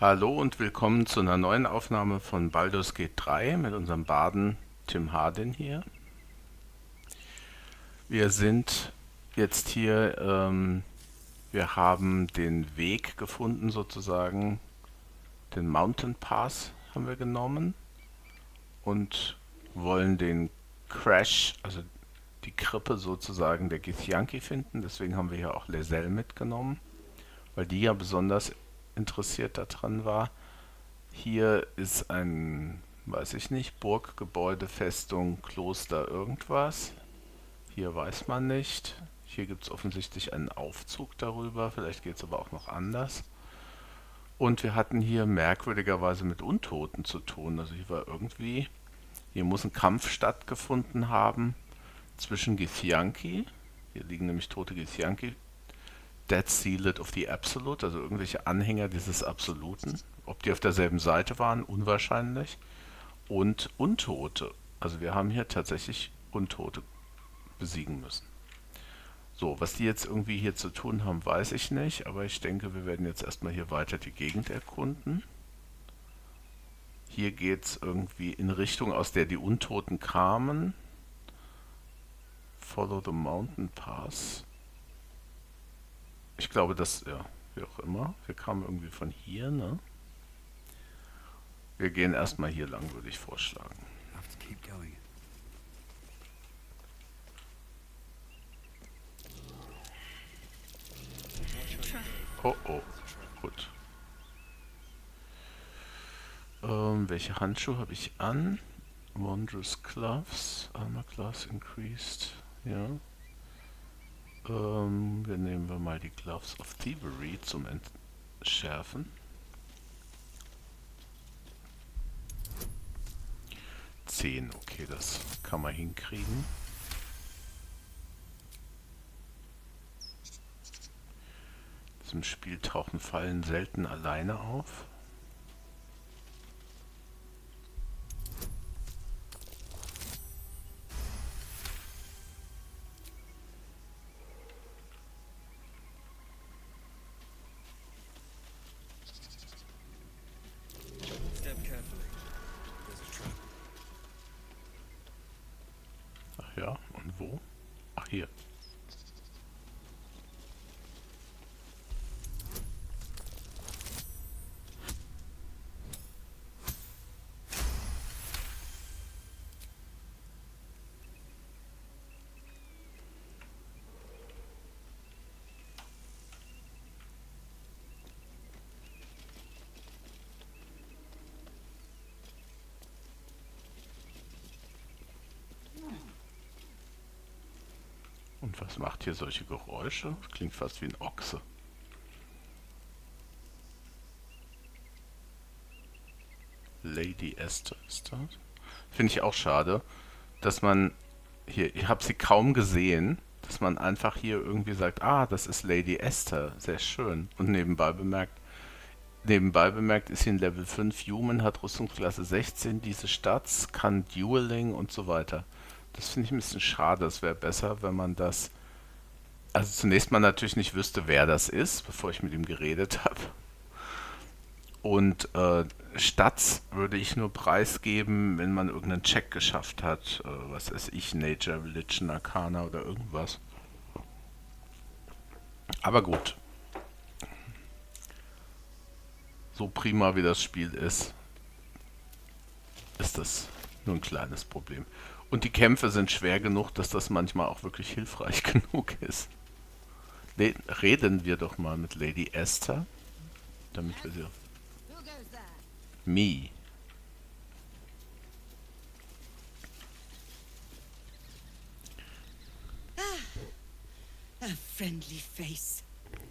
Hallo und willkommen zu einer neuen Aufnahme von Baldur's Gate 3 mit unserem Barden Tim Hardin hier. Wir sind jetzt hier, wir haben den Weg gefunden sozusagen, den Mountain Pass haben wir genommen und wollen den Crash, also die Krippe sozusagen der Githyanki finden. Deswegen haben wir hier auch Lae'zel mitgenommen, weil die ja besonders interessiert daran war. Hier ist ein, weiß ich nicht, Burggebäude, Festung, Kloster, irgendwas. Hier weiß man nicht. Hier gibt es offensichtlich einen Aufzug darüber, vielleicht geht es aber auch noch anders. Und wir hatten hier merkwürdigerweise mit Untoten zu tun. Also hier muss ein Kampf stattgefunden haben zwischen Githyanki, hier liegen nämlich tote Githyanki, Dead Sealed of the Absolute, also irgendwelche Anhänger dieses Absoluten. Ob die auf derselben Seite waren, unwahrscheinlich. Und Untote. Also wir haben hier tatsächlich Untote besiegen müssen. So, was die jetzt irgendwie hier zu tun haben, weiß ich nicht, aber ich denke, wir werden jetzt erstmal hier weiter die Gegend erkunden. Hier geht es irgendwie in Richtung, aus der die Untoten kamen. Follow the Mountain Pass. Ich glaube, ja, wie auch immer. Wir kamen irgendwie von hier, ne? Wir gehen erstmal hier lang, würde ich vorschlagen. Oh oh, gut. Welche Handschuhe habe ich an? Wondrous Gloves, Armor Class increased. Ja. Wir nehmen mal die Gloves of Thievery zum Entschärfen. 10, okay, das kann man hinkriegen. In diesem Spiel tauchen Fallen selten alleine auf. Ach ja, und wo? Ach, hier. Und was macht hier solche Geräusche? Das klingt fast wie ein Ochse. Lady Esther ist das? Finde ich auch schade, dass man hier, ich habe sie kaum gesehen, dass man einfach hier irgendwie sagt, ah, das ist Lady Esther, sehr schön. Und nebenbei bemerkt ist sie ein Level 5 Human, hat Rüstungsklasse 16, diese Stats, kann Dueling und so weiter. Das finde ich ein bisschen schade, es wäre besser, wenn man das, also zunächst mal natürlich nicht wüsste, wer das ist, bevor ich mit ihm geredet habe. Und Stats würde ich nur preisgeben, wenn man irgendeinen Check geschafft hat. Was weiß ich, Nature, Religion, Arcana oder irgendwas. Aber gut, so prima wie das Spiel ist das nur ein kleines Problem. Und die Kämpfe sind schwer genug, dass das manchmal auch wirklich hilfreich genug ist. Reden wir doch mal mit Lady Esther, damit wir sie... Me. A friendly face.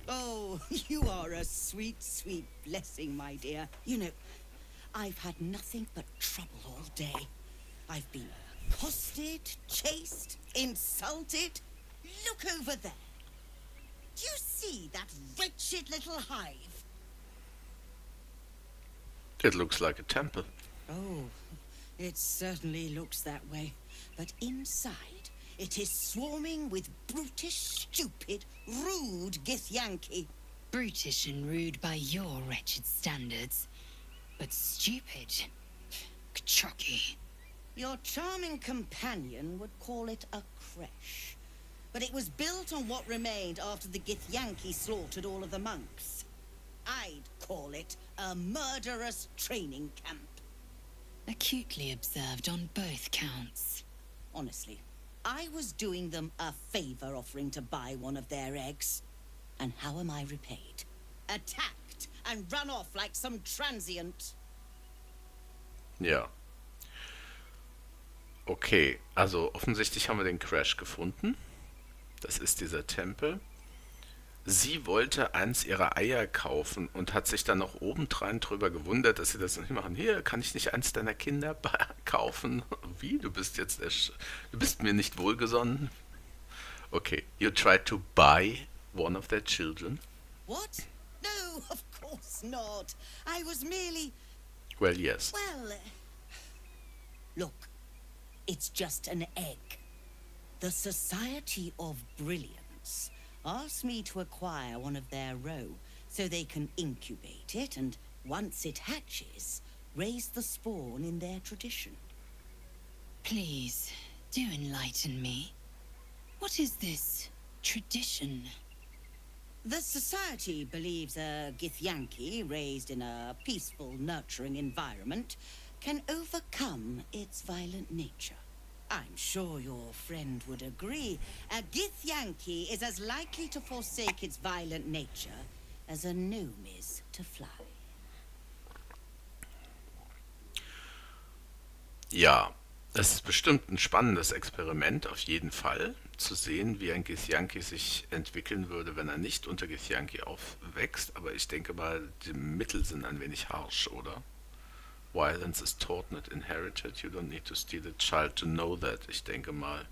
Oh, you are a sweet, sweet blessing, my dear. You know, I've had nothing but trouble all day. I've been accosted, chased, insulted. Look over there. Do you see that wretched little hive? It looks like a temple. Oh, it certainly looks that way. But inside, it is swarming with brutish, stupid, rude Githyanki. Brutish and rude by your wretched standards, but stupid. Chucky. Your charming companion would call it a creche. But it was built on what remained after the Githyanki slaughtered all of the monks. I'd call it a murderous training camp. Acutely observed on both counts. Honestly, I was doing them a favor offering to buy one of their eggs. And how am I repaid? Attacked and run off like some transient. Ja. Okay, also offensichtlich haben wir den Crash gefunden. Das ist dieser Tempel. Sie wollte eins ihrer Eier kaufen und hat sich dann noch obendrein drüber gewundert, dass sie das nicht machen. Hier, kann ich nicht eins deiner Kinder kaufen? Wie? Du bist mir nicht wohlgesonnen? Okay, you tried to buy one of their children? What? No, of course not. I was merely... Well, yes. Well... Look, it's just an egg. The Society of Brilliance asked me to acquire one of their roe so they can incubate it and, once it hatches, raise the spawn in their tradition. Please, do enlighten me. What is this tradition? The Society believes a Githyanki raised in a peaceful, nurturing environment can overcome its violent nature. I'm sure your friend would agree. A Githyanki is as likely to forsake its violent nature as a gnome is to fly. Ja, das ist bestimmt ein spannendes Experiment, auf jeden Fall, zu sehen, wie ein Githyanki sich entwickeln würde, wenn er nicht unter Githyanki aufwächst. Aber ich denke mal, die Mittel sind ein wenig harsch, oder? Violence is taught, not inherited. You don't need to steal a child to know that. Ich denke mal,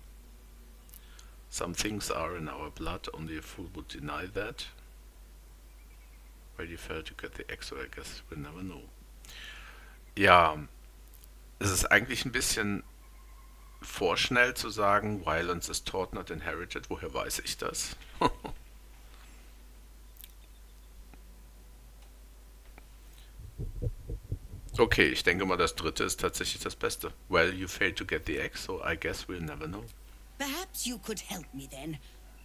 some things are in our blood, only a fool would deny that. Ready fail to get the X, so I guess we'll never know. Ja, es ist eigentlich ein bisschen vorschnell zu sagen, Violence is taught, not inherited. Woher weiß ich das? Okay, ich denke mal, das dritte ist tatsächlich das Beste. Well, you failed to get the X, so I guess we'll never know. Perhaps you could help me then.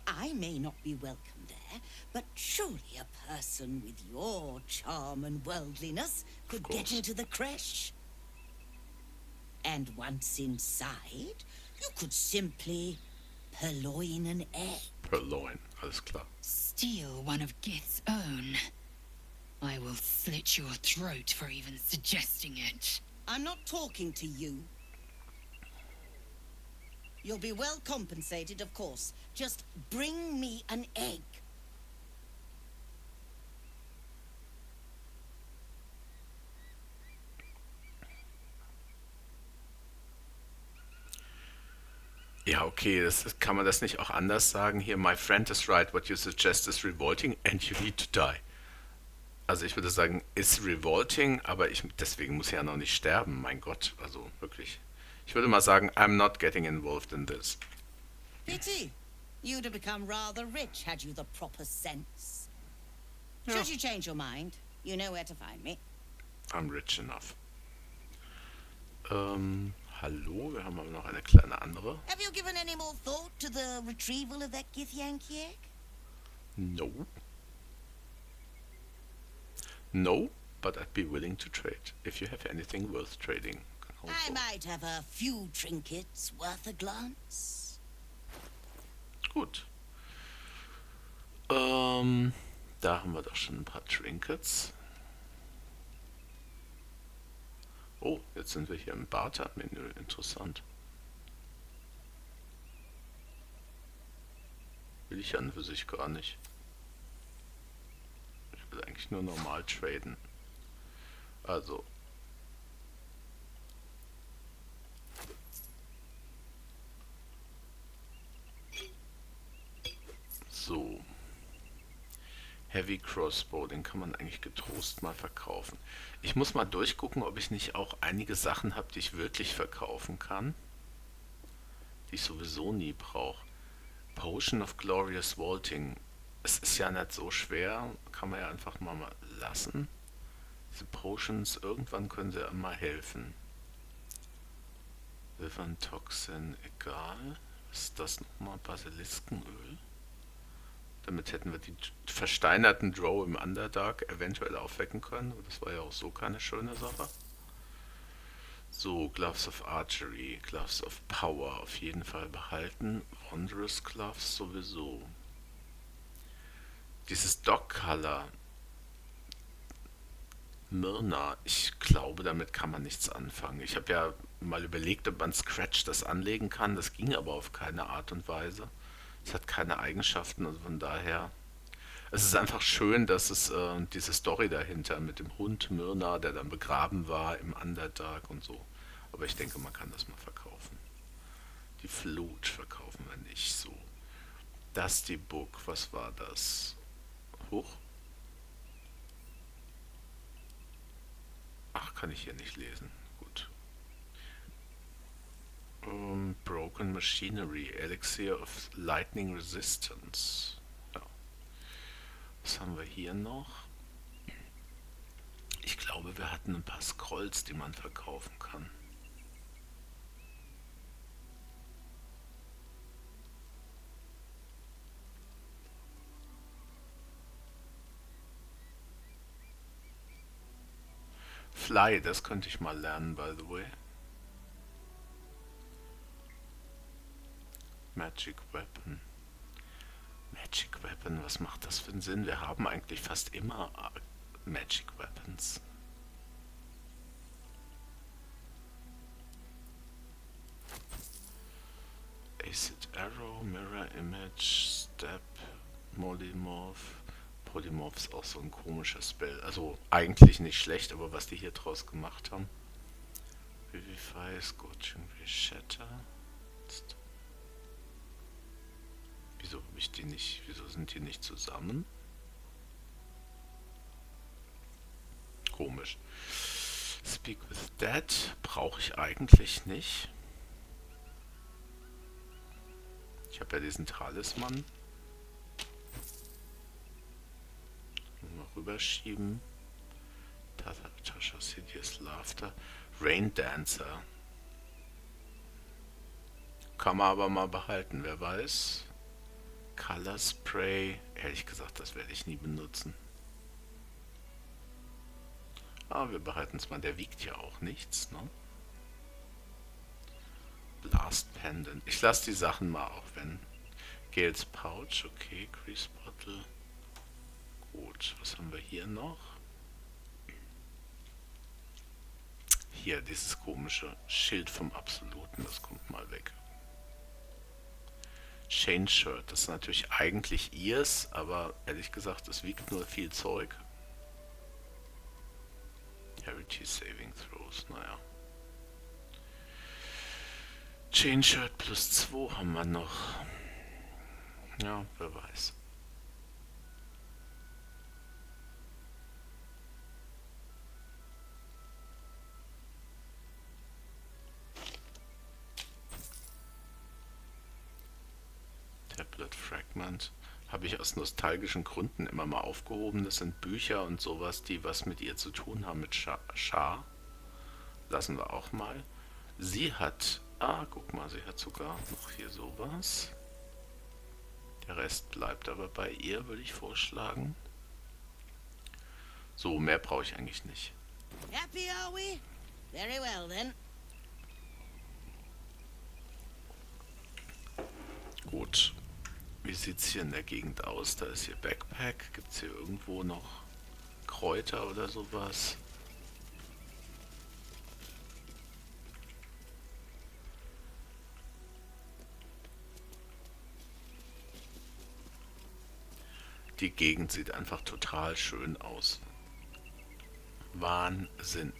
I may not be welcome there, but surely a person with your charm and worldliness could get into the creche. And once inside, you could simply purloin an egg. Purloin, alles klar. Steal one of Gith's own. I will slit your throat for even suggesting it. I'm not talking to you. You'll be well compensated, of course. Just bring me an egg. Ja, okay, kann man das nicht auch anders sagen? Hier, my friend is right, what you suggest is revolting and you need to die. Also ich würde sagen, ist revolting, aber deswegen muss er ja noch nicht sterben, mein Gott, also wirklich. Ich würde mal sagen, I'm not getting involved in this. Pity. You'd have become rather rich had you the proper sense. Ja. Should you change your mind, you know where to find me. I'm rich enough. Hallo, wir haben aber noch eine kleine andere. Have you given any more thought to the retrieval of that Githyanki egg? No. No, but I'd be willing to trade, if you have anything worth trading. I might have a few trinkets worth a glance. Gut. Da haben wir doch schon ein paar Trinkets. Oh, jetzt sind wir hier im Barter-Menü. Interessant. Will ich an für sich gar nicht. Ich will eigentlich nur normal traden. Also. So. Heavy Crossbow, den kann man eigentlich getrost mal verkaufen. Ich muss mal durchgucken, ob ich nicht auch einige Sachen habe, die ich wirklich verkaufen kann. Die ich sowieso nie brauche. Potion of Glorious Vaulting. Es ist ja nicht so schwer, kann man ja einfach mal lassen. Diese Potions, irgendwann können sie ja mal helfen. Wyvern Toxin, egal. Was ist das nochmal? Basiliskenöl? Damit hätten wir die versteinerten Drow im Underdark eventuell aufwecken können. Aber das war ja auch so keine schöne Sache. So, Gloves of Archery, Gloves of Power auf jeden Fall behalten. Wondrous Gloves sowieso. Dieses Dog Color, Myrna, ich glaube, damit kann man nichts anfangen. Ich habe ja mal überlegt, ob man Scratch das anlegen kann. Das ging aber auf keine Art und Weise. Es hat keine Eigenschaften und von daher. Es ist einfach schön, dass es diese Story dahinter mit dem Hund Myrna, der dann begraben war im Underdark und so. Aber ich denke, man kann das mal verkaufen. Die Flut verkaufen wir nicht so. Dusty Book, was war das? Hoch? Ach, kann ich hier nicht lesen. Gut. Broken Machinery, Elixir of Lightning Resistance. Ja. Was haben wir hier noch? Ich glaube, wir hatten ein paar Scrolls, die man verkaufen kann. Fly, das könnte ich mal lernen, by the way. Magic Weapon. Magic Weapon, was macht das für einen Sinn? Wir haben eigentlich fast immer Magic Weapons. Acid Arrow, Mirror Image, Step, Polymorph. Polymorph ist auch so ein komischer Spell. Also eigentlich nicht schlecht, aber was die hier draus gemacht haben. Vivify, Scorching Ray, Shatter. Wieso habe ich die nicht? Wieso sind die nicht zusammen? Komisch. Speak with Dead brauche ich eigentlich nicht. Ich habe ja diesen Talisman. Mal rüberschieben. Tasha's Hideous Laughter. Rain Dancer. Kann man aber mal behalten, wer weiß. Color Spray. Ehrlich gesagt, das werde ich nie benutzen. Aber wir behalten es mal. Der wiegt ja auch nichts, ne? Blast Pendant. Ich lasse die Sachen mal auch, wenn. Gales Pouch, okay. Grease Bottle. Gut, was haben wir hier noch? Hier, dieses komische Schild vom Absoluten, das kommt mal weg. Chain Shirt, das ist natürlich eigentlich ihrs, aber ehrlich gesagt, es wiegt nur viel Zeug. Heritage Saving Throws, naja. Chain Shirt plus 2 haben wir noch. Ja, wer weiß. Tablet Fragment habe ich aus nostalgischen Gründen immer mal aufgehoben. Das sind Bücher und sowas, die was mit ihr zu tun haben, mit Shah. Lassen wir auch mal. Sie hat, guck mal, sie hat sogar noch hier sowas. Der Rest bleibt aber bei ihr, würde ich vorschlagen. So, mehr brauche ich eigentlich nicht. Happy are we? Very well then. Gut. Wie sieht es hier in der Gegend aus? Da ist hier Backpack. Gibt es hier irgendwo noch Kräuter oder sowas? Die Gegend sieht einfach total schön aus. Wahnsinn.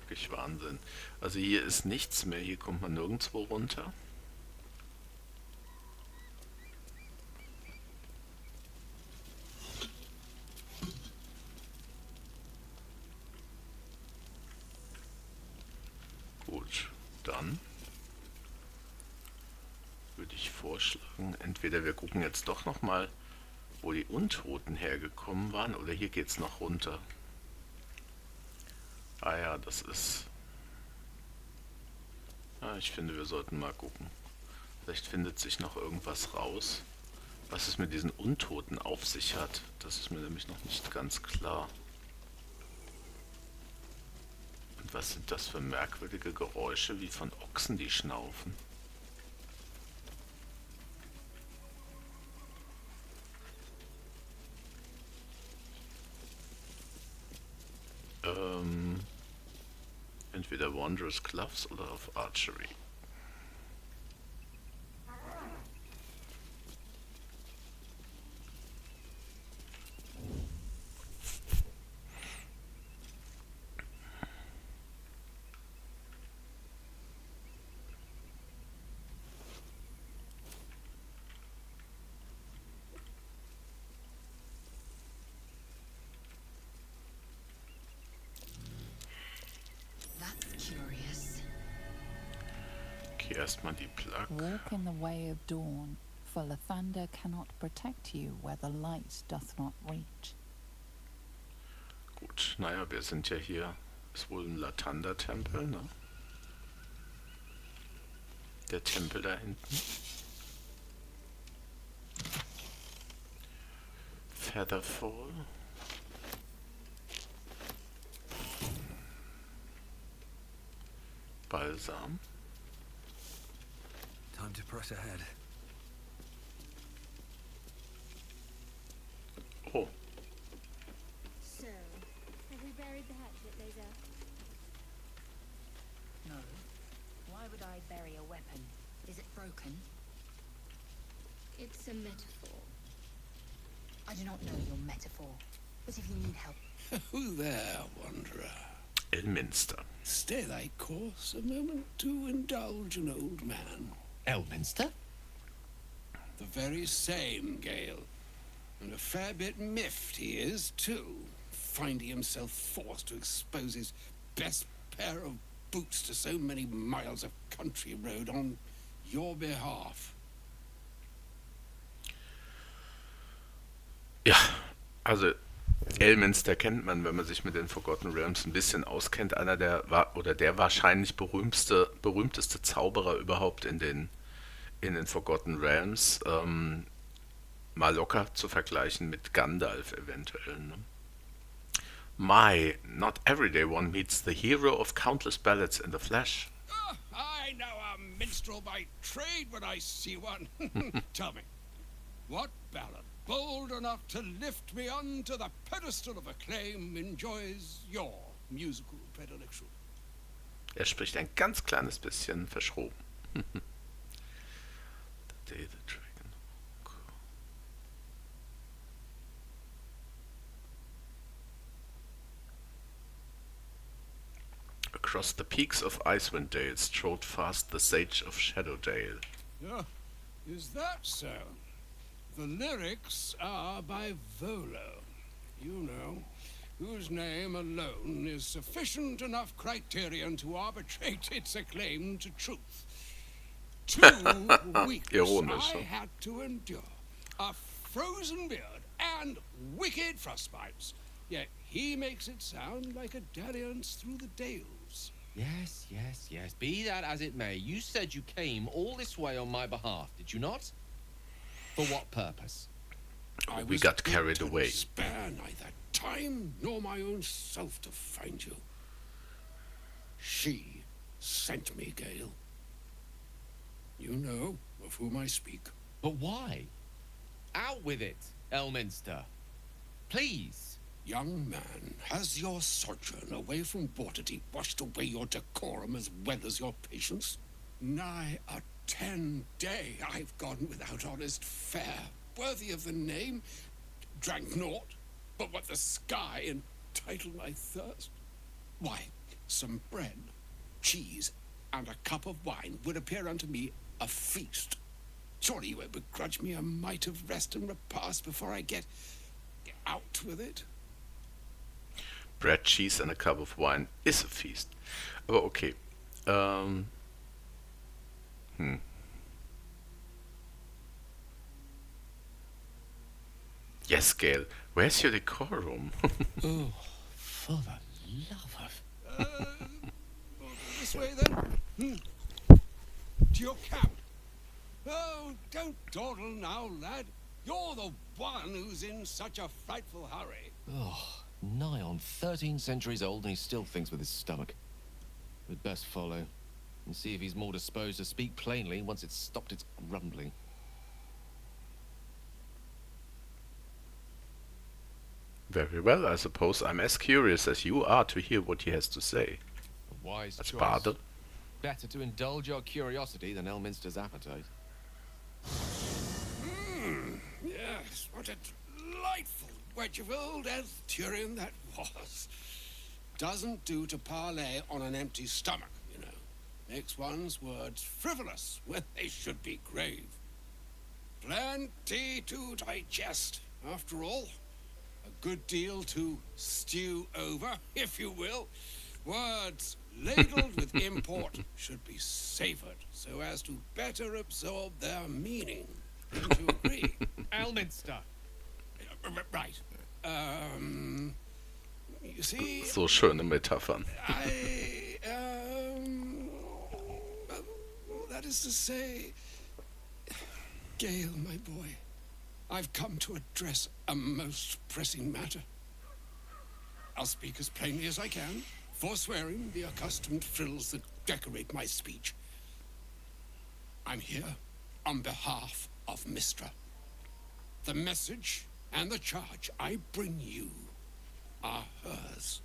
Wirklich Wahnsinn. Also hier ist nichts mehr. Hier kommt man nirgendwo runter. Gut, dann würde ich vorschlagen, vorschlagen, entweder wir gucken jetzt doch nochmal, wo die Untoten hergekommen waren, oder hier geht's noch runter. Ah ja, das ist... Ja, ich finde, wir sollten mal gucken. Vielleicht findet sich noch irgendwas raus, was es mit diesen Untoten auf sich hat. Das ist mir nämlich noch nicht ganz klar. Und was sind das für merkwürdige Geräusche, wie von Ochsen, die schnaufen? Entweder Wondrous Gloves oder auf Archery. That's curious. Okay, erstmal die Plug. Walk in the way of dawn, for Lathander cannot protect you where the light doth not reach. Gut, naja, wir sind ja hier. Ist wohl ein Lathander-Tempel, ne? Der Tempel da hinten. Featherfall. Balsam. Time to press ahead. Oh, So, have we buried the hatchet, Laser? No. Why would I bury a weapon? Is it broken? It's a metaphor. I do not know your metaphor. But if you need help, Who there, wanderer? Elminster. Stay thy course a moment to indulge an old man. Elminster? The very same, Gale. And a fair bit miffed he is, too, finding himself forced to expose his best pair of boots to so many miles of country road on your behalf. Ja, also Elminster kennt man, wenn man sich mit den Forgotten Realms ein bisschen auskennt. Einer der wahrscheinlich berühmteste Zauberer überhaupt in den Forgotten Realms. Mal locker zu vergleichen mit Gandalf eventuell. Ne? My, not every day one meets the hero of countless ballads in the flesh. Ah, I know a minstrel by trade when I see one. Tell me, what ballad, bold enough to lift me onto the pedestal of acclaim, enjoys your musical predilection? Er spricht ein ganz kleines bisschen verschroben. The Day the Dragon. Across the peaks of Icewind Dale strode fast the Sage of Shadowdale. Ah, is that so? The lyrics are by Volo, you know, whose name alone is sufficient enough criterion to arbitrate its acclaim to truth. 2 weeks Ironisch, I so. had to endure a frozen beard and wicked frostbites, yet he makes it sound like a dalliance through the dales. Yes, yes, yes. Be that as it may, you said you came all this way on my behalf, did you not? For what purpose? I We was got carried able to away. Spare neither time nor my own self to find you. She sent me, Gale. You know of whom I speak. But why? Out with it, Elminster. Please. Young man, has your sojourn away from Waterdeep washed away your decorum as well as your patience? Nigh a 10-day I've gone without honest fare, worthy of the name. Drank naught, but what the sky entitled my thirst. Why, some bread, cheese, and a cup of wine would appear unto me a feast. Surely you won't begrudge me a mite of rest and repast before I get out with it? Bread, cheese and a cup of wine is a feast. Aber okay. Yes, Gale. Where's your decorum? Oh, for the love of... This way then. To your camp. Oh, don't dawdle now, lad. You're the one who's in such a frightful hurry. Oh, nigh on 13 centuries old and he still thinks with his stomach. We'd best follow and see if he's more disposed to speak plainly once it's stopped its grumbling. Very well, I suppose I'm as curious as you are to hear what he has to say. A wise That's choice. Bade. Better to indulge your curiosity than Elminster's appetite. Yes, what a delightful wedge of old Arthurian that was. Doesn't do to parley on an empty stomach, you know. Makes one's words frivolous when they should be grave. Plenty to digest, after all. A good deal to stew over, if you will. Words ladled with import should be savoured so as to better absorb their meaning. Don't you agree? Elminster! Right. You see, So schöne Metaphern. that is to say, Gale, my boy, I've come to address a most pressing matter. I'll speak as plainly as I can, forswearing the accustomed frills that decorate my speech. I'm here on behalf of Mistra. The message and the charge I bring you are hers.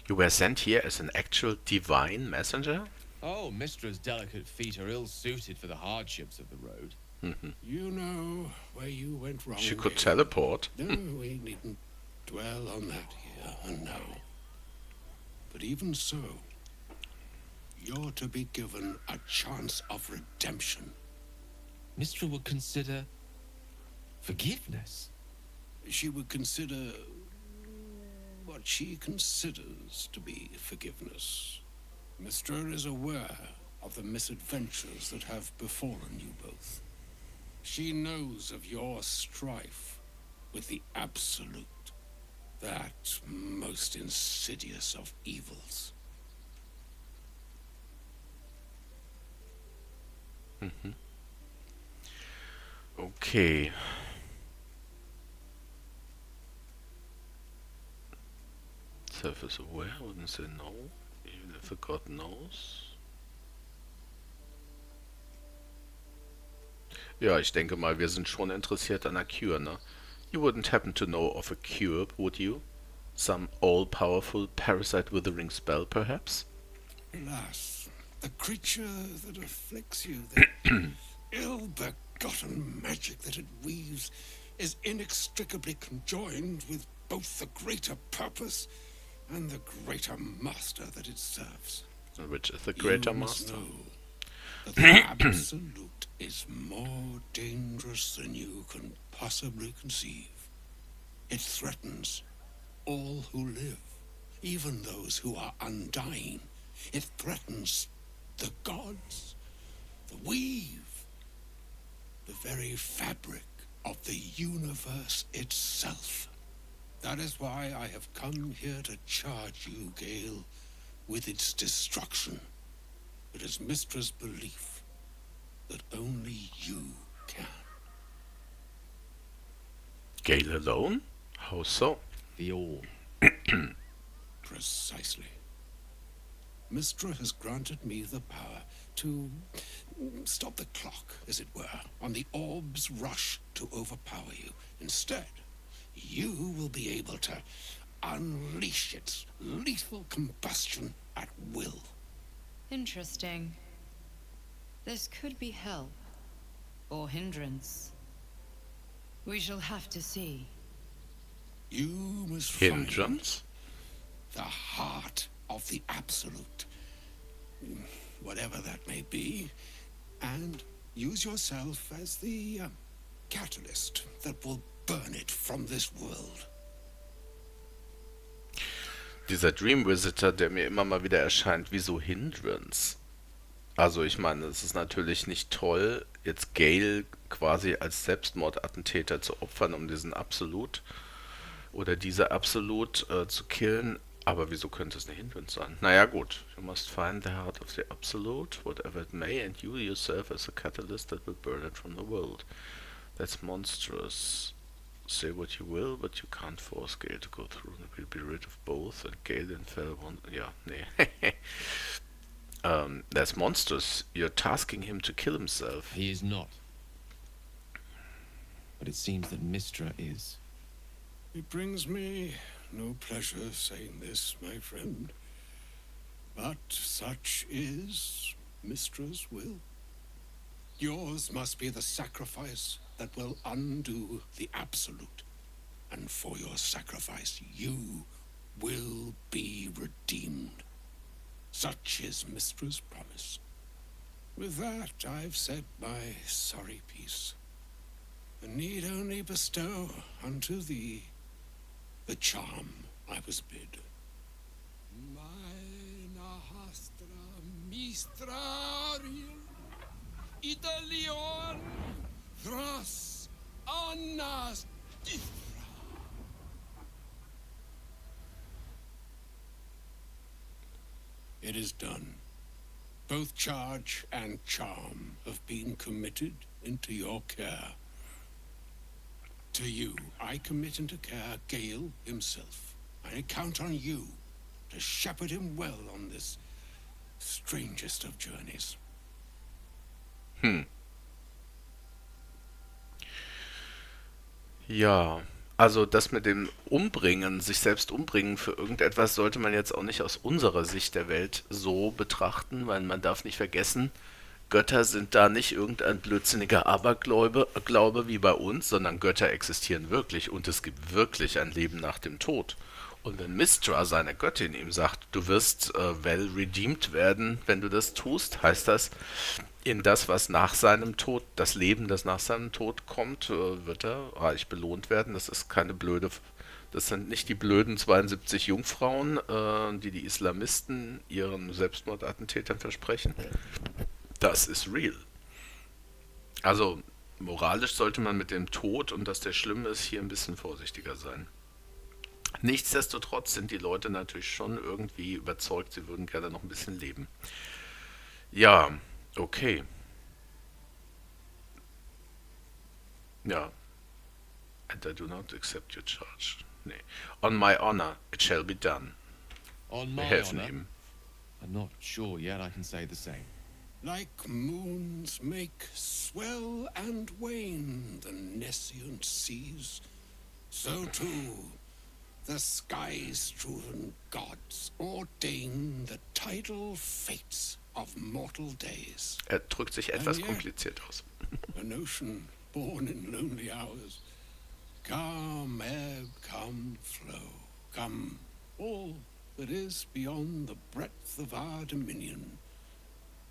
You were sent here as an actual divine messenger? Oh, Mistra's delicate feet are ill-suited for the hardships of the road. You know where you went wrong. She could Gale. teleport. No, we needn't dwell on that here and now. But even so, you're to be given a chance of redemption. Mistra would consider... forgiveness? She would consider what she considers to be forgiveness. Mistra is aware of the misadventures that have befallen you both. She knows of your strife with the Absolute, that most insidious of evils. Okay. Self is aware, wouldn't say no, even if the god knows. Ja, ich denke mal, wir sind schon interessiert an einer Cure, ne? You wouldn't happen to know of a cure, would you? Some all-powerful parasite-withering spell, perhaps? Alas, the creature that afflicts you, the ill-begotten magic that it weaves, is inextricably conjoined with both the greater purpose and the greater master that it serves. Which is the greater You must master? know that the Absolute is more dangerous than you can possibly conceive. It threatens all who live, even those who are undying. It threatens the gods, the weave, the very fabric of the universe itself. That is why I have come here to charge you, Gale, with its destruction. It is Mistra's belief that only you can. Gale alone? How so? The all. Precisely. Mistra has granted me the power to stop the clock, as it were, on the orb's rush to overpower you. Instead, you will be able to unleash its lethal combustion at will. Interesting. This could be help. Or hindrance. We shall have to see. You must find Hindrance? the heart of the Absolute, whatever that may be, and use yourself as the catalyst that will burn it from this world. Dieser Dream Visitor, der mir immer mal wieder erscheint, wie so Hindrance. Also ich meine, es ist natürlich nicht toll, jetzt Gale quasi als Selbstmordattentäter zu opfern, um diesen Absolut oder diese Absolut zu killen. Aber wieso könnte es eine Hindrance sein? Naja gut, you must find the heart of the Absolute, whatever it may, and you yourself as a catalyst that will burn it from the world. That's monstrous. Say what you will, but you can't force Gale to go through. We'll be rid of both, and Gale and Fell won't... Ja, nee. That's monstrous. You're tasking him to kill himself. He is not. But it seems that Mistra is. It brings me no pleasure saying this, my friend. But such is Mistra's will. Yours must be the sacrifice that will undo the Absolute. And for your sacrifice, you will be redeemed. Such is Mistra's promise. With that, I've said my sorry piece, and need only bestow unto thee the charm I was bid. Meine Hastra Mistrariel Italion Thras Annas. It is done. Both charge and charm have been committed into your care. To you, I commit into care Gale himself. I count on you to shepherd him well on this strangest of journeys. Ja, also das mit dem Umbringen, sich selbst umbringen für irgendetwas, sollte man jetzt auch nicht aus unserer Sicht der Welt so betrachten, weil man darf nicht vergessen, Götter sind da nicht irgendein blödsinniger Glaube wie bei uns, sondern Götter existieren wirklich und es gibt wirklich ein Leben nach dem Tod. Und wenn Mistra, seine Göttin, ihm sagt, du wirst well redeemed werden, wenn du das tust, heißt das, in das, was nach seinem Tod, das Leben, das nach seinem Tod kommt, wird er reich belohnt werden. Das ist keine blöde, das sind nicht die blöden 72 Jungfrauen, die Islamisten ihren Selbstmordattentätern versprechen. Das ist real. Also moralisch sollte man mit dem Tod und dass der schlimm ist, hier ein bisschen vorsichtiger sein. Nichtsdestotrotz sind die Leute natürlich schon irgendwie überzeugt, sie würden gerne noch ein bisschen leben. Ja, okay. Ja. And I do not accept your charge. Nee. On my honor, it shall be done. On Wir my helfen honor, ihm. I'm not sure yet I can say the same. Like moons make swell and wane the nescient seas, so too the sky-strewn gods ordain the tidal fates of mortal days. Er drückt sich etwas yet- kompliziert aus. An ocean born in lonely hours, come ebb, come flow, come all that is beyond the breadth of our dominion.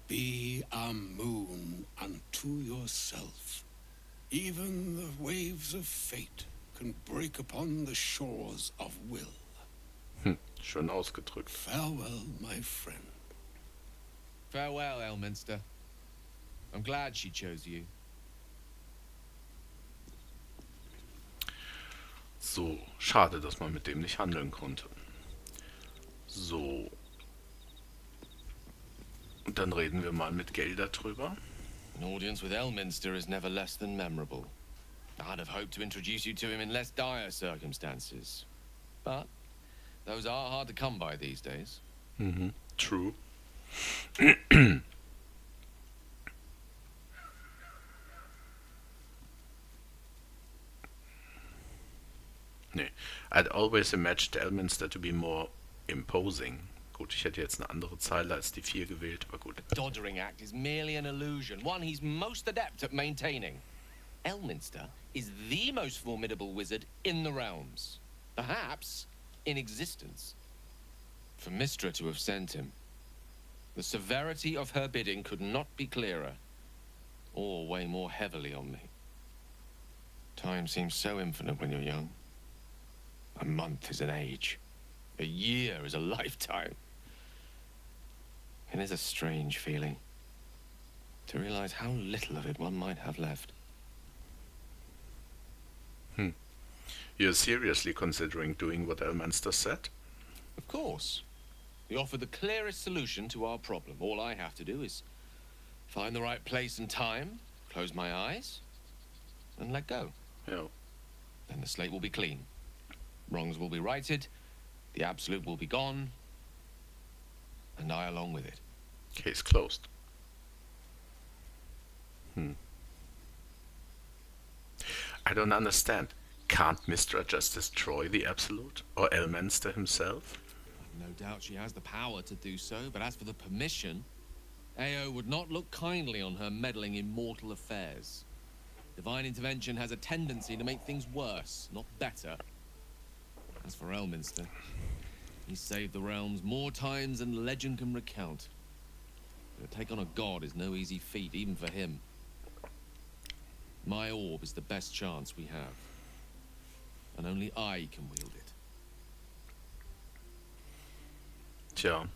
Be a moon unto yourself. Even the waves of fate can break upon the shores of will. Schön ausgedrückt. Farewell, my friend. Farewell, Elminster. I'm glad she chose you. So, schade, dass man mit dem nicht handeln konnte. So. Und dann reden wir mal mit Gale darüber. An audience with Elminster is never less than memorable. I'd have hoped to introduce you to him in less dire circumstances. But those are hard to come by these days. True. Nee. I'd always imagined Elminster to be more imposing. Gut, ich hätte jetzt eine andere Zeile als die 4 gewählt, aber gut. The Doddering Act is merely an illusion, one he's most adept at maintaining. Elminster is the most formidable wizard in the realms. Perhaps in existence. For Mistra to have sent him, the severity of her bidding could not be clearer, or weigh more heavily on me. Time seems so infinite when you're young. A month is an age. A year is a lifetime. It is a strange feeling to realize how little of it one might have left. You're seriously considering doing what Elminster said? Of course. He offered the clearest solution to our problem. All I have to do is find the right place and time, close my eyes, and let go. Ja. Then the slate will be clean. Wrongs will be righted, the absolute will be gone, and I along with it. Case closed. I don't understand. Can't Mystra just destroy the Absolute? Or Elminster himself? No doubt she has the power to do so, but as for the permission, Ao would not look kindly on her meddling in mortal affairs. Divine intervention has a tendency to make things worse, not better. As for Elminster, he saved the realms more times than legend can recount. But to take on a god is no easy feat, even for him. My orb is the best chance we have. And only I can wield it. Tja.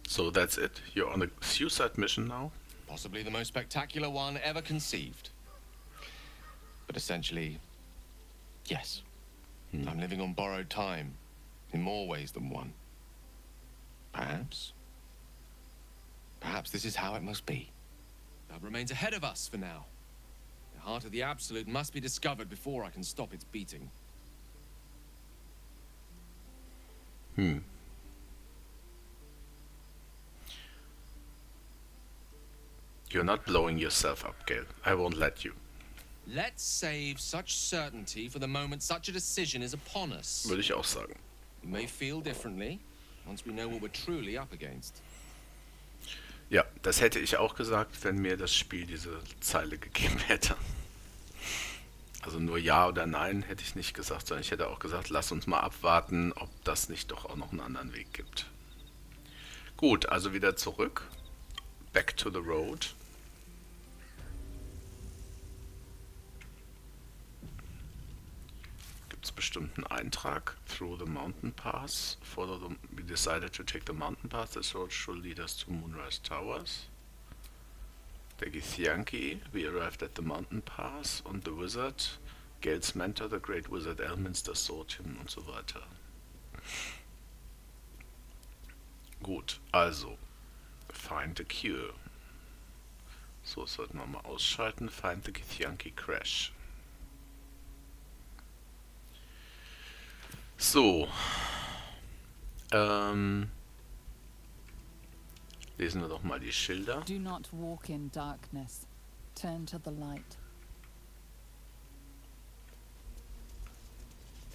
So that's it? You're on a suicide mission now? Possibly the most spectacular one ever conceived. But essentially, yes. I'm living on borrowed time, in more ways than one. Perhaps this is how it must be. That remains ahead of us for now. The heart of the Absolute must be discovered before I can stop its beating. You're not blowing yourself up, Gale. I won't let you. Let's save such certainty for the moment such a decision is upon us. Würde ich auch sagen. We may feel differently once we know what we're truly up against. Ja, das hätte ich auch gesagt, wenn mir das Spiel diese Zeile gegeben hätte. Also nur Ja oder Nein hätte ich nicht gesagt, sondern ich hätte auch gesagt, lass uns mal abwarten, ob das nicht doch auch noch einen anderen Weg gibt. Gut, also wieder zurück. Back to the road. Gibt es bestimmt einen Eintrag? Through the mountain pass. We decided to take the mountain pass. This road should lead us to Moonrise Towers. Der Githyanki. We arrived at the mountain pass. Und the wizard. Gale's mentor, the great wizard Elminster, sought him und so weiter. Gut, also. Find the cure. So, das sollten wir mal ausschalten. Find the Githyanki Crash. So. Lesen wir doch mal die Schilder. Do not walk in darkness. Turn to the light.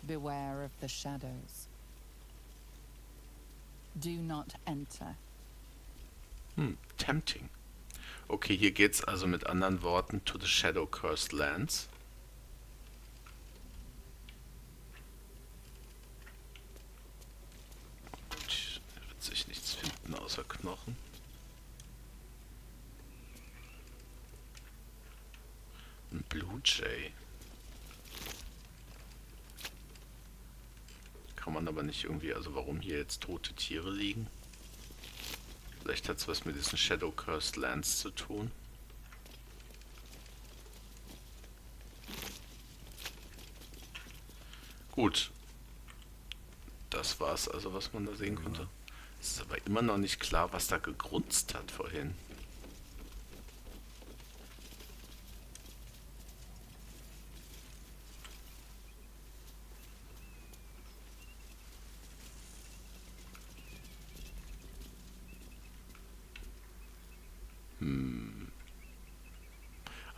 Beware of the shadows. Do not enter. Tempting. Okay, hier geht's also mit anderen Worten to the Shadow-Cursed Lands. Gut, da wird sich nichts finden außer Knochen. Ein Blue Jay. Kann man aber nicht irgendwie, also warum hier jetzt tote Tiere liegen? Vielleicht hat es was mit diesen Shadow-Cursed Lands zu tun. Gut. Das war's also, was man da sehen konnte. Es ist aber immer noch nicht klar, was da gegrunzt hat vorhin.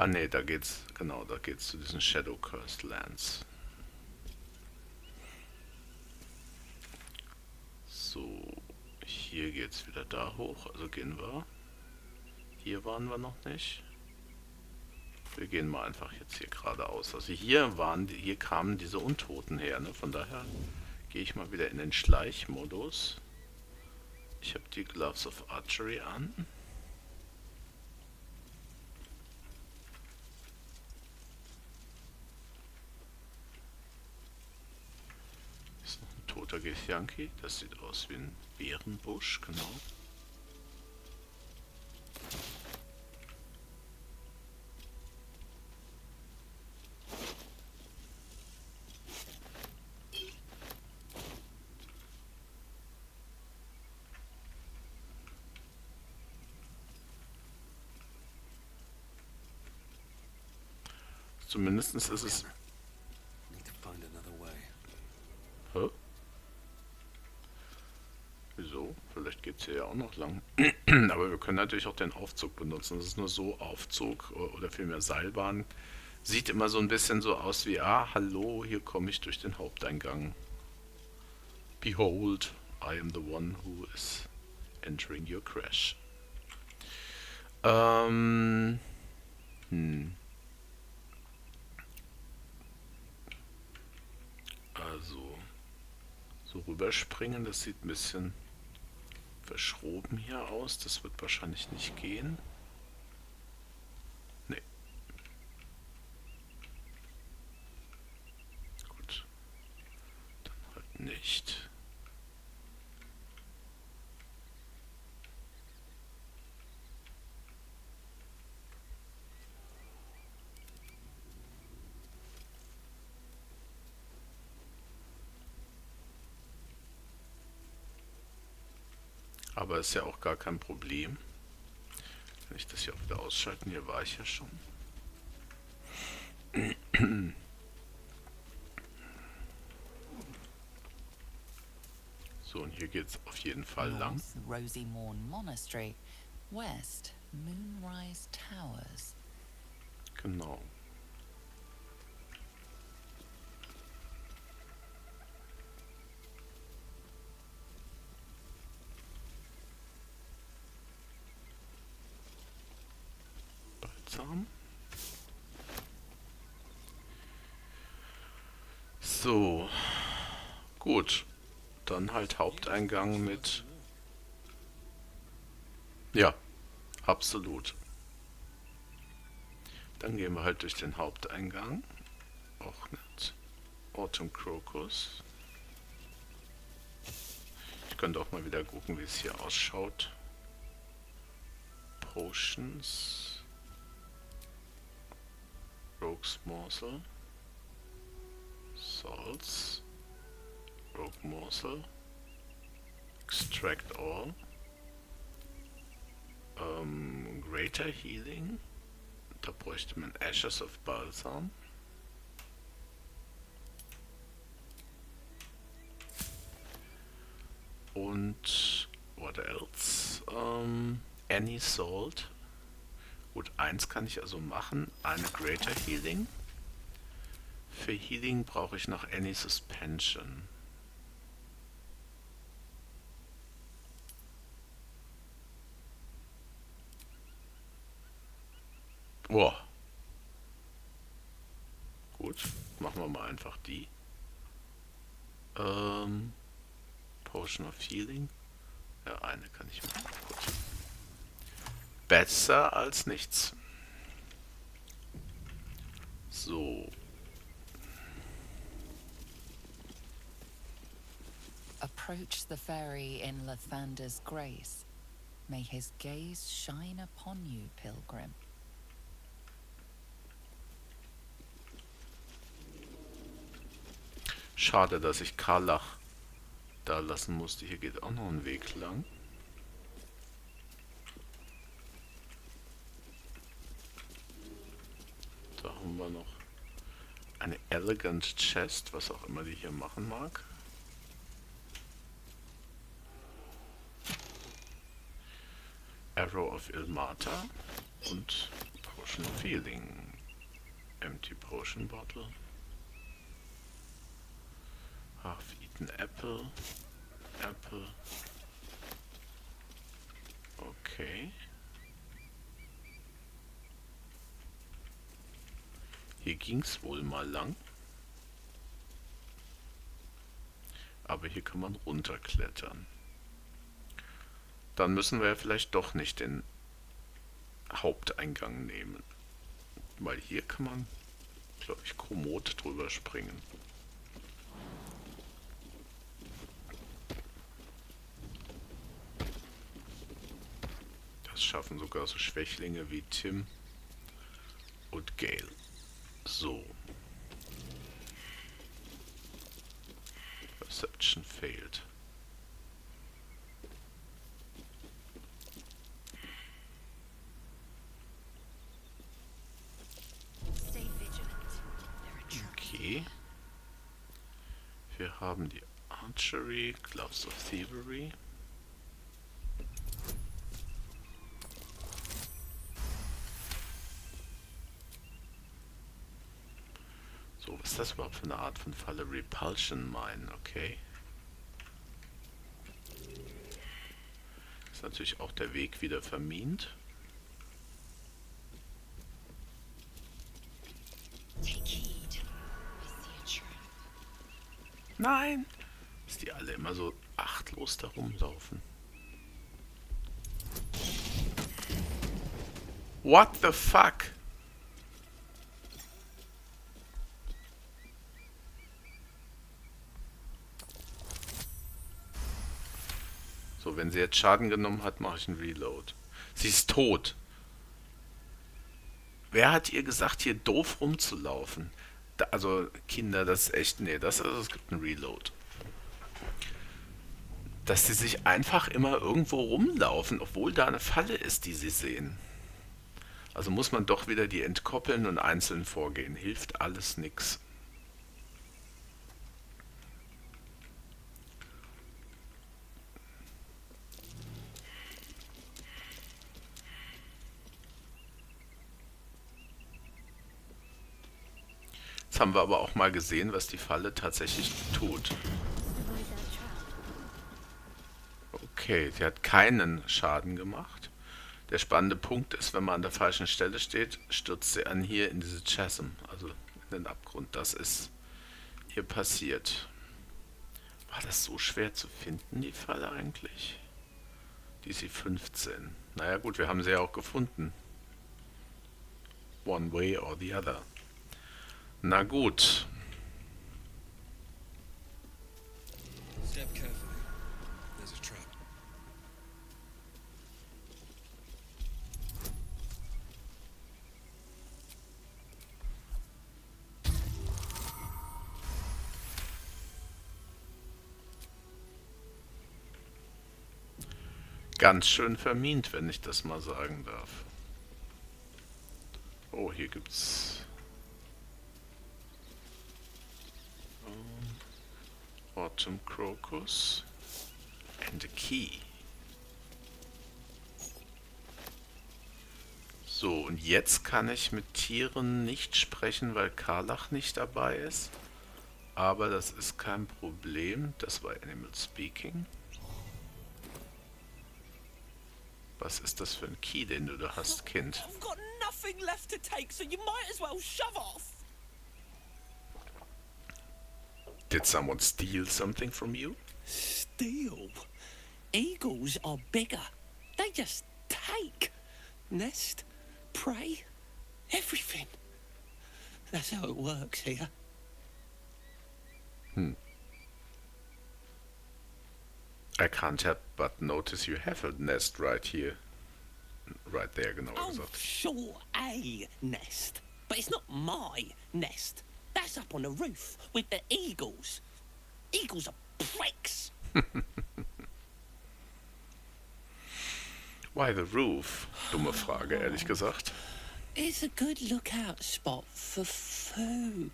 Ah ne, da geht's zu diesen Shadow-Cursed Lands. So, hier geht's wieder da hoch, also gehen wir. Hier waren wir noch nicht. Wir gehen mal einfach jetzt hier geradeaus. Also hier kamen diese Untoten her, ne? Von daher gehe ich mal wieder in den Schleichmodus. Ich habe die Gloves of Archery an. Muttergehjanki. Das sieht aus wie ein Beerenbusch, genau. Zumindest ist es... Need to find another way. Hä? Wieso? Vielleicht geht es hier ja auch noch lang. Aber wir können natürlich auch den Aufzug benutzen. Das ist nur so Aufzug oder vielmehr Seilbahn. Sieht immer so ein bisschen so aus wie, ah, hallo, hier komme ich durch den Haupteingang. Behold, I am the one who is entering your crash. Also, so rüberspringen, das sieht ein bisschen verschroben hier aus. Das wird wahrscheinlich nicht gehen. Nee. Gut. Dann halt nicht. Aber ist ja auch gar kein Problem. Kann ich das hier auch wieder ausschalten? Hier war ich ja schon. So, und hier geht es auf jeden Fall lang. North, Rosy Morn Monastery. West, Moonrise Towers. Genau. Balsam. So. Gut. Dann halt Haupteingang mit... Ja, absolut. Dann gehen wir halt durch den Haupteingang. Auch nicht. Autumn Crocus. Ich könnte auch mal wieder gucken, wie es hier ausschaut. Potions. Rogue's Morsel. Salts. Rogue Morsel. Extract all. Greater Healing. Da bräuchte man Ashes of Balsam. Und what else? Any Salt. Gut, eins kann ich also machen. Eine Greater Healing. Für Healing brauche ich noch Any Suspension. Boah. Gut, machen wir mal einfach die. Potion of Healing. Ja, eine kann ich machen. Gut. Besser als nichts. So. Approach the ferry in Lathander's grace. May his gaze shine upon you, pilgrim. Schade, dass ich Karlach da lassen musste. Hier geht auch noch ein Weg lang. Da haben wir noch eine Elegant Chest, was auch immer die hier machen mag. Arrow of Ilmata und Potion of Healing. Empty Potion Bottle. Half-eaten Apple. Apple. Okay. Hier ging's wohl mal lang. Aber hier kann man runterklettern. Dann müssen wir ja vielleicht doch nicht den Haupteingang nehmen. Weil hier kann man, glaube ich, kommod drüber springen. Das schaffen sogar so Schwächlinge wie Tim und Gale. So. Perception failed. Stay vigilant. There are traps. Okay. Wir haben die Archery, Gloves of Thievery. So, was ist das überhaupt für eine Art von Falle? Repulsion Mine, okay. Ist natürlich auch der Weg wieder vermint. Take heed. I see a trap. Nein! Dass die alle immer so achtlos da rumlaufen. What the fuck? So, wenn sie jetzt Schaden genommen hat, mache ich einen Reload. Sie ist tot. Wer hat ihr gesagt, hier doof rumzulaufen? Da, also, Kinder, das ist echt... Nee, das gibt einen Reload. Dass sie sich einfach immer irgendwo rumlaufen, obwohl da eine Falle ist, die sie sehen. Also muss man doch wieder die entkoppeln und einzeln vorgehen. Hilft alles nix. Jetzt haben wir aber auch mal gesehen, was die Falle tatsächlich tut. Avoid that trap. Okay, sie hat keinen Schaden gemacht. Der spannende Punkt ist, wenn man an der falschen Stelle steht, stürzt sie an hier in diese Chasm, also in den Abgrund. Das ist hier passiert. War das so schwer zu finden, die Falle eigentlich? DC 15. Naja gut, wir haben sie ja auch gefunden. One way or the other. Na gut. Step carefully. There's a trap. Ganz schön vermint, wenn ich das mal sagen darf. Oh, hier gibt's Autumn Crocus and a Key. So, und jetzt kann ich mit Tieren nicht sprechen, weil Karlach nicht dabei ist. Aber das ist kein Problem. Das war Animal Speaking. Was ist das für ein Key, den du da hast, Kind? I've got nothing left to take, so you might as well shove off. Did someone steal something from you? Steal? Eagles are bigger. They just take. Nest, prey, everything. That's how it works here. I can't help but notice you have a nest right here. Right there, genauer Oh, gesagt. sure, a nest. But it's not my nest. That's up on the roof with the eagles. Eagles are pricks. Why the roof? Dumme Frage, ehrlich gesagt. It's a good lookout spot for food.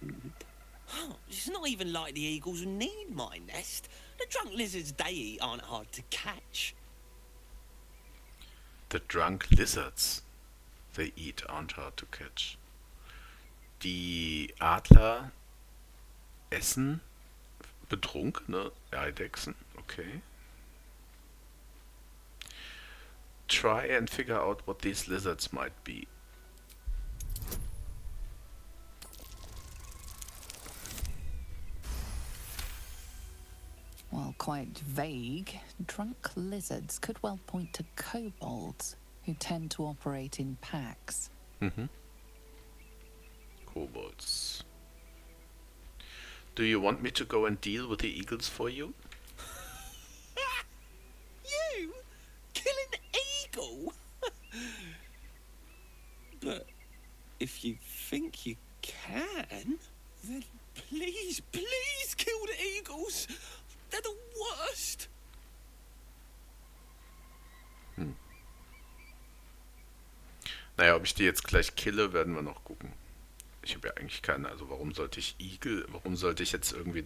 Oh, it's not even like the eagles need my nest. The drunk lizards they eat aren't hard to catch. The drunk lizards they eat aren't hard to catch. Die Adler essen betrunkene Eidechsen. Okay. Try and figure out what these lizards might be. While quite vague, drunk lizards could well point to kobolds, who tend to operate in packs. Kobolds. Do you want me to go and deal with the eagles for you? You? Kill an eagle? If you think you can, then please, please kill the eagles. They're the worst. Naja, ob ich die jetzt gleich kille, werden wir noch gucken. Ich habe ja eigentlich keine, also warum sollte ich warum sollte ich jetzt irgendwie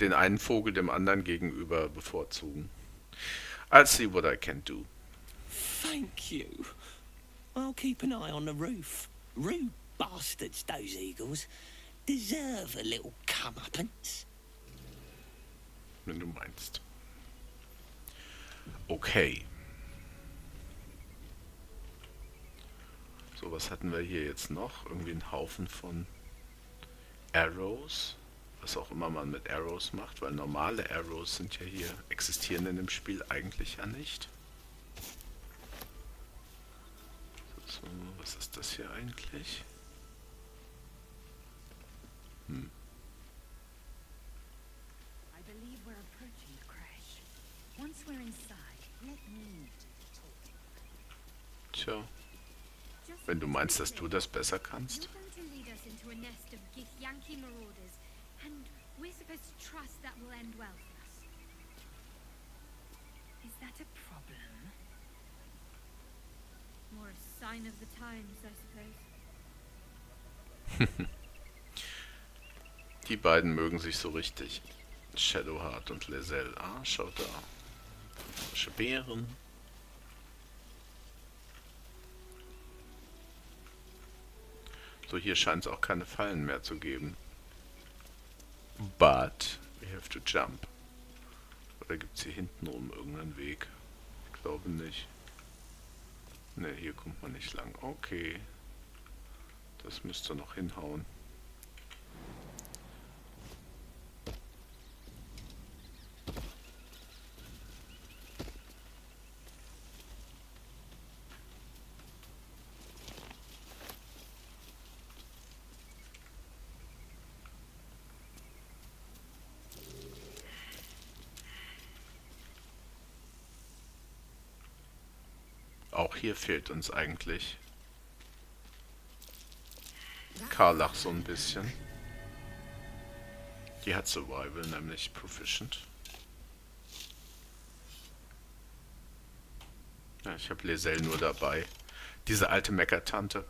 den einen Vogel dem anderen gegenüber bevorzugen? I'll see what I can do. Thank you. I'll keep an eye on the roof. Rude bastards, those eagles. Deserve a little comeuppance. Wenn du meinst. Okay. So, was hatten wir hier jetzt noch? Irgendwie einen Haufen von Arrows. Was auch immer man mit Arrows macht, weil normale Arrows sind ja hier, existieren in dem Spiel eigentlich ja nicht. So, was ist das hier eigentlich? I believe we're approaching the crash. Once we're inside, let me Tja, just wenn du meinst, dass du das besser kannst. You're going to lead us into a nest of Githyanki marauders, and we're supposed to trust that will end well for us. Is that a problem? More a sign of the times, I suppose. Die beiden mögen sich so richtig. Shadowheart und Lezelle. Ah, schaut da. Frische Beeren. So, hier scheint es auch keine Fallen mehr zu geben. But we have to jump. Oder gibt es hier hinten rum irgendeinen Weg? Ich glaube nicht. Ne, hier kommt man nicht lang. Okay. Das müsste noch hinhauen. Auch hier fehlt uns eigentlich Karlach so ein bisschen. Die hat Survival nämlich Proficient. Ja, ich habe Lezelle nur dabei. Diese alte Meckertante.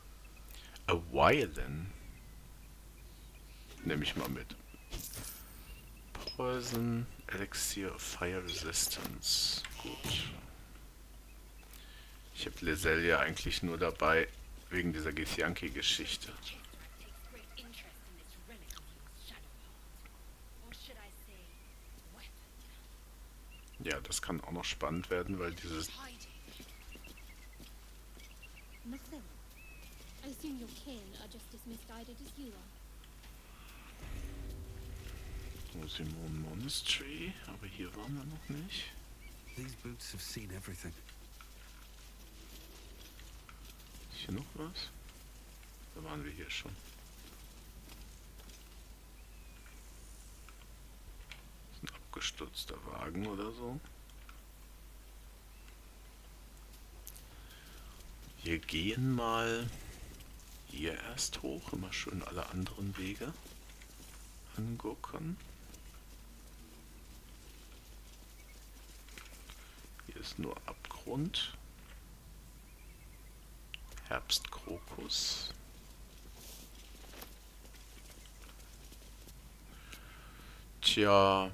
A Violin. Nehme ich mal mit. Poison, Elixir of Fire Resistance. Gut. Ich habe Lezelle ja eigentlich nur dabei wegen dieser Githyanki-Geschichte. Ja, das kann auch noch spannend werden, weil dieses... Nothing. I assume your kin are just as misguided as you are. Rosimon Monastery, aber hier waren wir noch nicht. These boots have seen everything. Ist hier noch was? Da waren wir hier schon. Das ist ein abgestürzter Wagen oder so. Wir gehen mal hier erst hoch, immer schön alle anderen Wege angucken. Hier ist nur Abgrund. Herbstkrokus. Tja.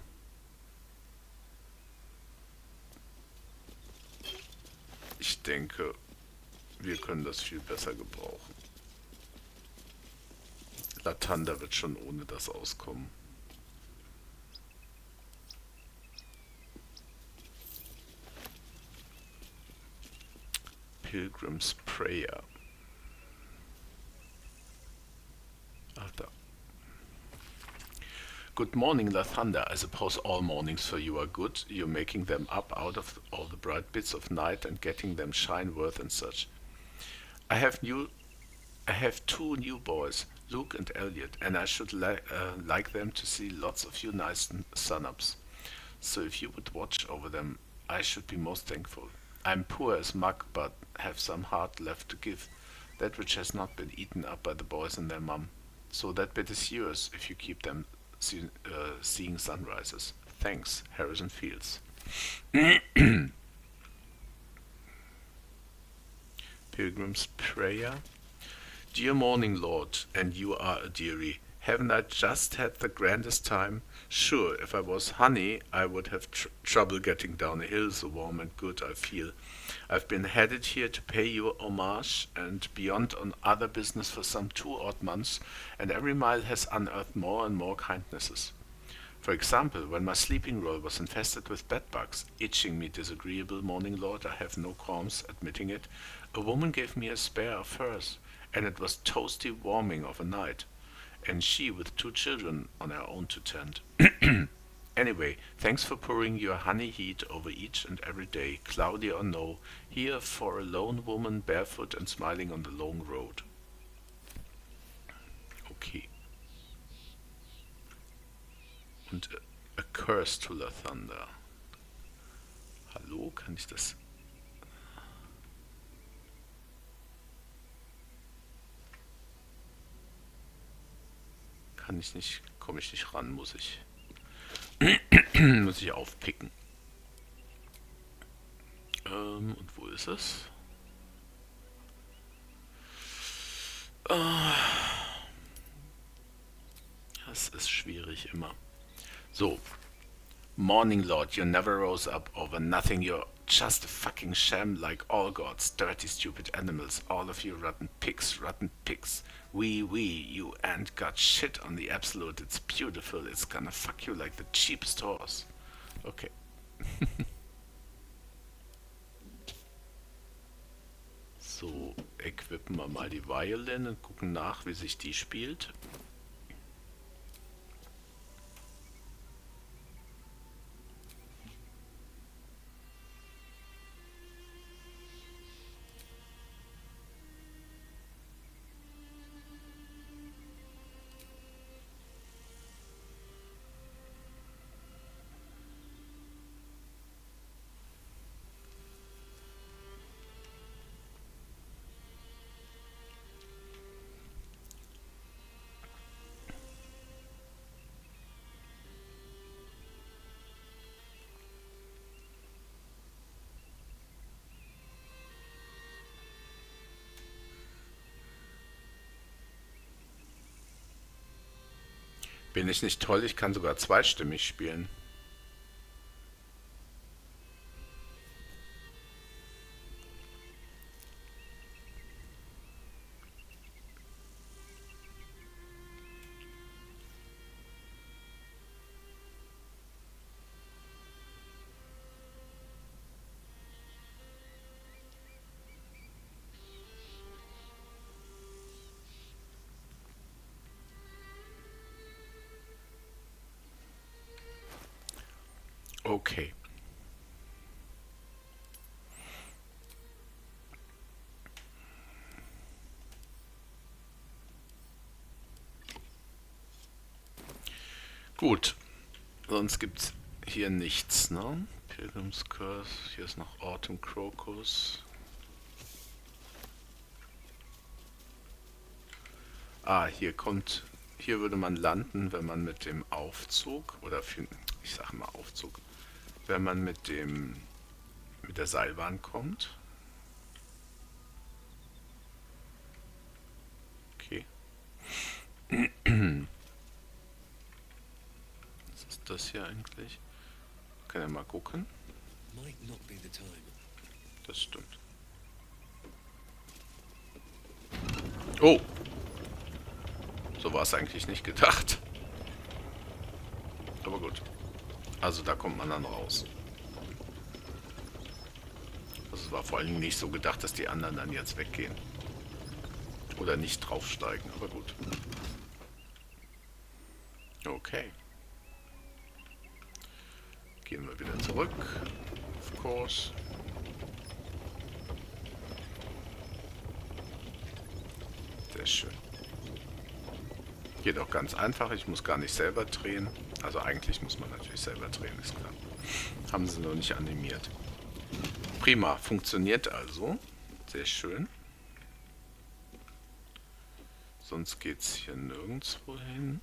Ich denke, wir können das viel besser gebrauchen. Latanda wird schon ohne das auskommen. Pilgrim's Prayer. Ach, da. Good morning, Lathander. I suppose all mornings for you are good. You're making them up out of all the bright bits of night and getting them shine worth and such. I have two new boys, Luke and Elliot, and I should like them to see lots of you nice sun-ups. So if you would watch over them, I should be most thankful. I'm poor as muck, but have some heart left to give. that which has not been eaten up by the boys and their mum. So that bit is yours if you keep them seeing sunrises. Thanks, Harrison Fields. Pilgrim's Prayer. Dear morning, Lord, and you are a dearie. Haven't I just had the grandest time? Sure, if I was honey, I would have trouble getting down a hill, so warm and good I feel. I've been headed here to pay you homage and beyond on other business for some 2 odd months, and every mile has unearthed more and more kindnesses. For example, when my sleeping roll was infested with bedbugs, itching me disagreeable, morning lord, I have no qualms admitting it, a woman gave me a spare of hers, and it was toasty warming of a night, and she with 2 children on her own to tend. Anyway, thanks for pouring your honey heat over each and every day, cloudy or no, here for a lone woman barefoot and smiling on the long road. Okay. Und a curse to the thunder. Hallo, kann ich das? Kann ich nicht, komme ich nicht ran, muss ich. Muss ich aufpicken. Und wo ist es? Das ist schwierig immer. So. Morning Lord, you never rose up over nothing. You're just a fucking sham like all gods. Dirty, stupid animals. All of you rotten pigs, rotten pigs. You ain't got shit on the absolute. It's beautiful. It's gonna fuck you like the cheapest horse. Okay. So, equippen wir mal die Violin und gucken nach, wie sich die spielt. Bin ich nicht toll? Ich kann sogar zweistimmig spielen. Okay. Gut. Sonst gibt's hier nichts, ne? Pilgrim's Curse. Hier ist noch Autumn Crocus. Ah, hier würde man landen, wenn man mit dem Aufzug, oder ich sage mal Aufzug, wenn man mit der Seilbahn kommt. Okay. Was ist das hier eigentlich? Kann ja mal gucken. Das stimmt. Oh! So war es eigentlich nicht gedacht. Aber gut. Also da kommt man dann raus. Also es war vor allem nicht so gedacht, dass die anderen dann jetzt weggehen. Oder nicht draufsteigen, aber gut. Okay. Gehen wir wieder zurück. Of course. Sehr schön. Geht auch ganz einfach, ich muss gar nicht selber drehen. Also eigentlich muss man natürlich selber drehen, ist klar. Haben sie noch nicht animiert. Prima, funktioniert also. Sehr schön. Sonst geht's hier nirgendwo hin.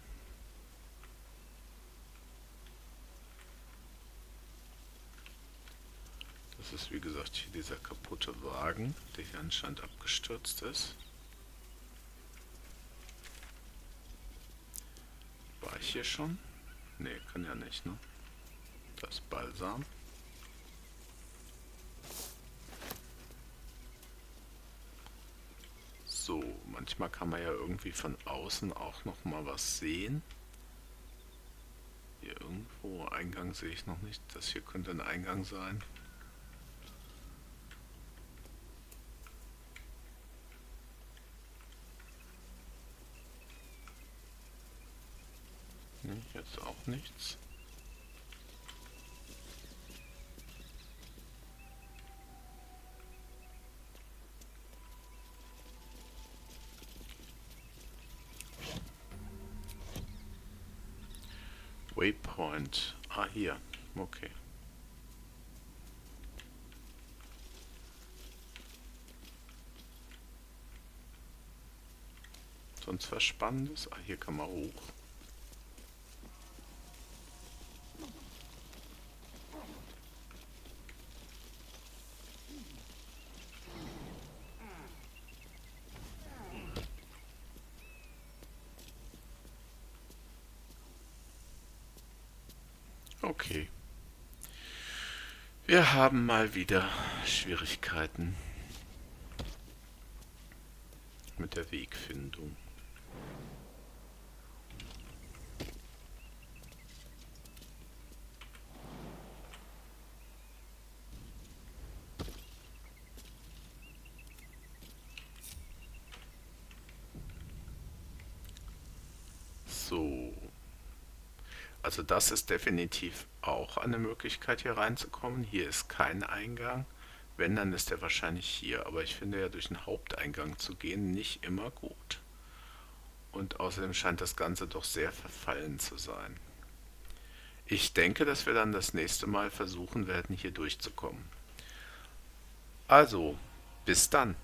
Das ist wie gesagt hier dieser kaputte Wagen, der hier anscheinend abgestürzt ist. War ich hier schon? Ne, kann ja nicht, ne? Das ist Balsam. So, manchmal kann man ja irgendwie von außen auch noch mal was sehen. Hier irgendwo, Eingang sehe ich noch nicht. Das hier könnte ein Eingang sein. Ne, jetzt auch nichts. Waypoint. Ah, hier. Okay. Sonst was Spannendes? Ah, hier kann man hoch. Okay. Wir haben mal wieder Schwierigkeiten mit der Wegfindung. So. Also das ist definitiv auch eine Möglichkeit, hier reinzukommen. Hier ist kein Eingang. Wenn, dann ist er wahrscheinlich hier. Aber ich finde ja, durch den Haupteingang zu gehen, nicht immer gut. Und außerdem scheint das Ganze doch sehr verfallen zu sein. Ich denke, dass wir dann das nächste Mal versuchen werden, hier durchzukommen. Also, bis dann.